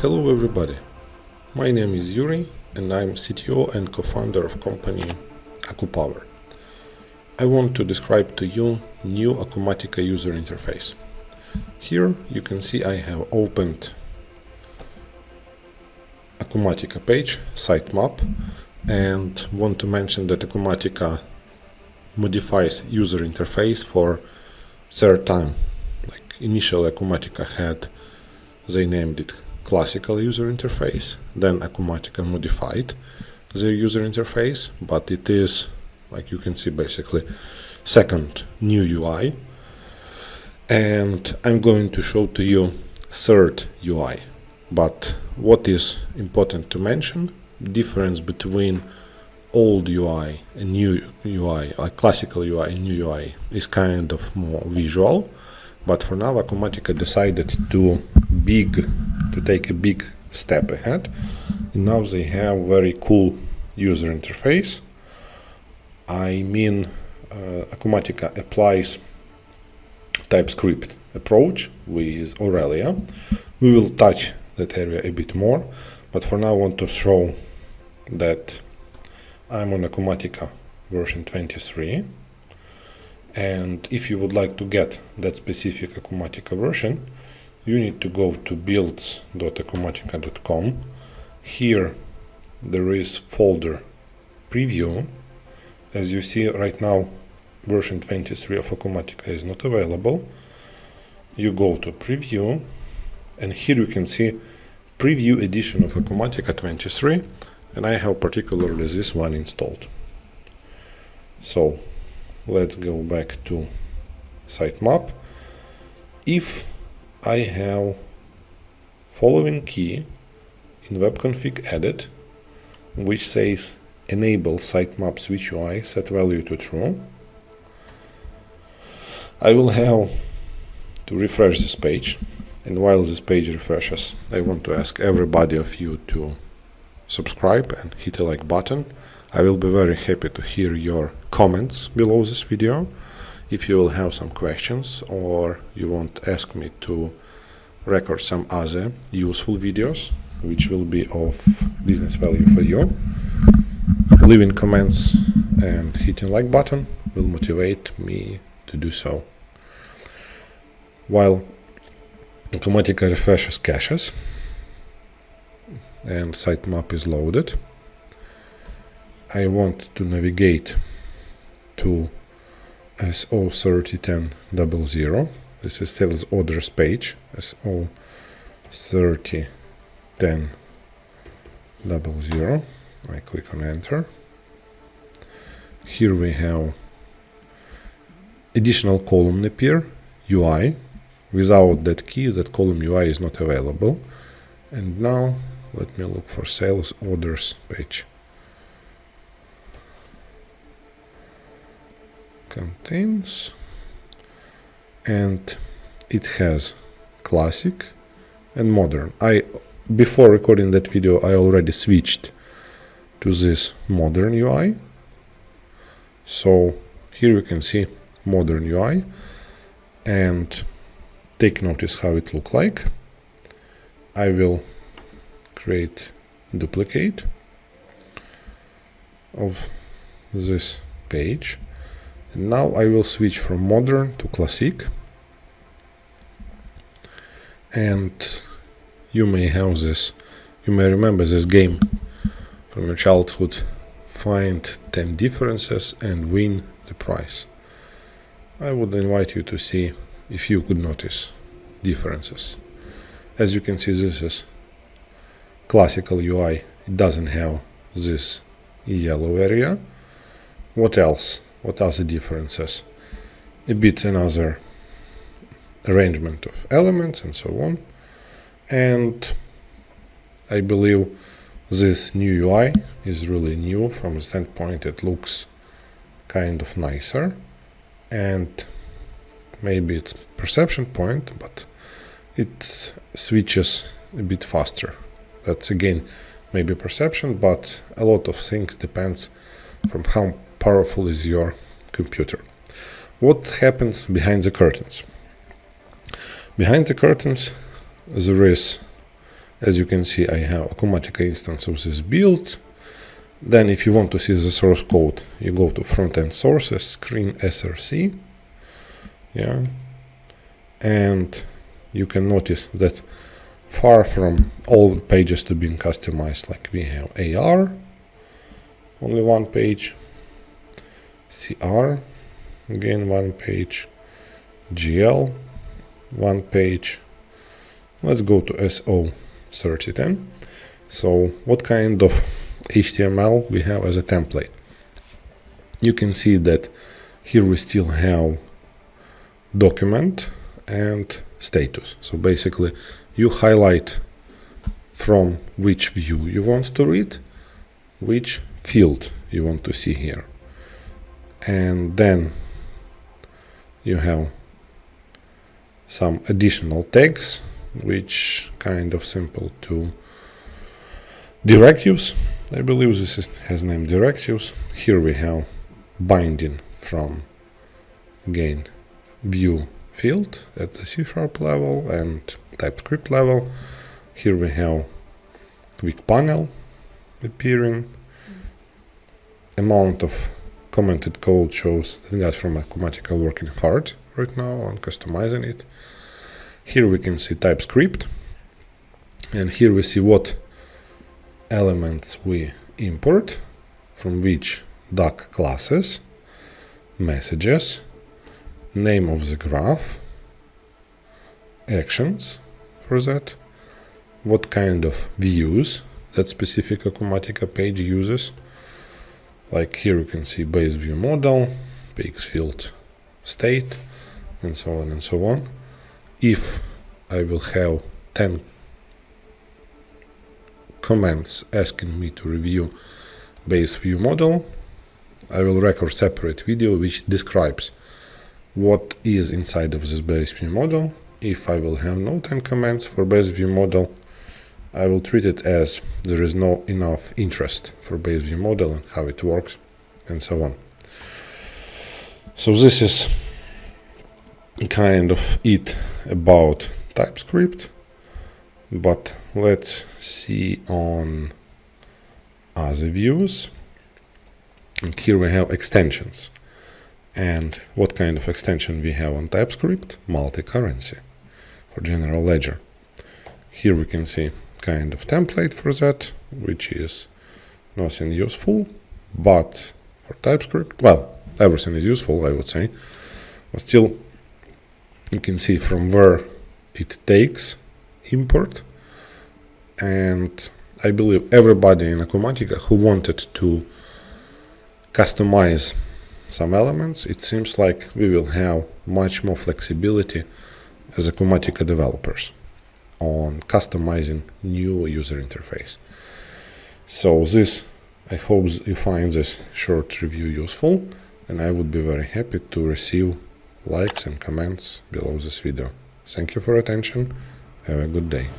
Hello everybody, my name is Yuri and I'm CTO and co-founder of company Acupower. I want to describe to you new Acumatica user interface. Here you can see I have opened Acumatica page, sitemap, and want to mention that Acumatica modifies user interface for third time. Like initially Acumatica had, they named it classical user interface, then Acumatica modified their user interface, but it is, like you can see, basically second new UI, and I'm going to show to you third UI. But what is important to mention, difference between old UI and new UI, like classical UI and new UI, is kind of more visual, but for now Acumatica decided to take a big step ahead, and now they have very cool user interface. I mean, Acumatica applies TypeScript approach with Aurelia. We will touch that area a bit more, but for now I want to show that I'm on Acumatica version 23, and if you would like to get that specific Acumatica version, you need to go to builds.acumatica.com. Here there is folder preview. As you see right now, version 23 of Acumatica is not available. You go to preview, and here you can see preview edition of Acumatica 23, and I have particularly this one installed. So let's go back to sitemap. If I have following key in webconfig edit, which says enable sitemap switch UI, set value to true, I will have to refresh this page. And while this page refreshes, I want to ask everybody of you to subscribe and hit a like button. I will be very happy to hear your comments below this video. If you will have some questions or you want to ask me to record some other useful videos which will be of business value for you, leaving comments and hitting like button will motivate me to do so. While Acumatica refreshes caches and sitemap is loaded, I want to navigate to SO301000. This is sales orders page, SO301000. I click on enter. Here we have additional column appear, UI. Without that key, that column UI is not available. And now let me look for sales orders page. Contains, and it has classic and modern. Before recording that video, I already switched to this modern UI. So here you can see modern UI, and take notice how it looks like. I will create duplicate of this page. And now I will switch from modern to classic. And you may have this, you may remember this game from your childhood, find 10 differences and win the prize. I would invite you to see if you could notice differences. As you can see, this is classical UI. It doesn't have this yellow area. What else? What are the differences? A bit another arrangement of elements and so on. And I believe this new UI is really new from the standpoint it looks kind of nicer, and maybe it's perception point, but it switches a bit faster. That's again maybe perception, but a lot of things depends from how powerful is your computer. What happens behind the curtains? Behind the curtains there is As you can see, I have Acumatica instance of this build. Then if you want to see the source code, you go to front-end sources, screen src, yeah, and you can notice that far from all pages to being customized, like we have AR, only one page, CR, again one page, GL, one page. Let's go to SO 3010. So what kind of HTML we have as a template? You can see that here we still have document and status. So basically you highlight from which view you want to read, which field you want to see here, and then you have some additional tags which kind of simple to directives. I believe this has name directives. Here we have binding from again view field at the C# level and TypeScript level. Here we have quick panel appearing. Amount of commented code shows that guys from Acumatica are working hard right now on customizing it. Here we can see TypeScript, and here we see what elements we import, from which doc classes, messages, name of the graph, actions for that, what kind of views that specific Acumatica page uses. Like here you can see base view model, px field state, and so on and so on. If I will have 10 comments asking me to review base view model, I will record separate video which describes what is inside of this base view model. If I will have no 10 comments for base view model, I will treat it as there is no enough interest for base view model and how it works, and so on. So this is kind of it about TypeScript, but let's see on other views. And here we have extensions. And what kind of extension we have on TypeScript? Multi-currency for general ledger. Here we can see kind of template for that, which is nothing useful, but for TypeScript, well, everything is useful, I would say, but still you can see from where it takes import. And I believe everybody in Acumatica who wanted to customize some elements, it seems like we will have much more flexibility as Acumatica developers on customizing new user interface. So this, I hope you find this short review useful, and I would be very happy to receive likes and comments below this video. Thank you for attention. Have a good day.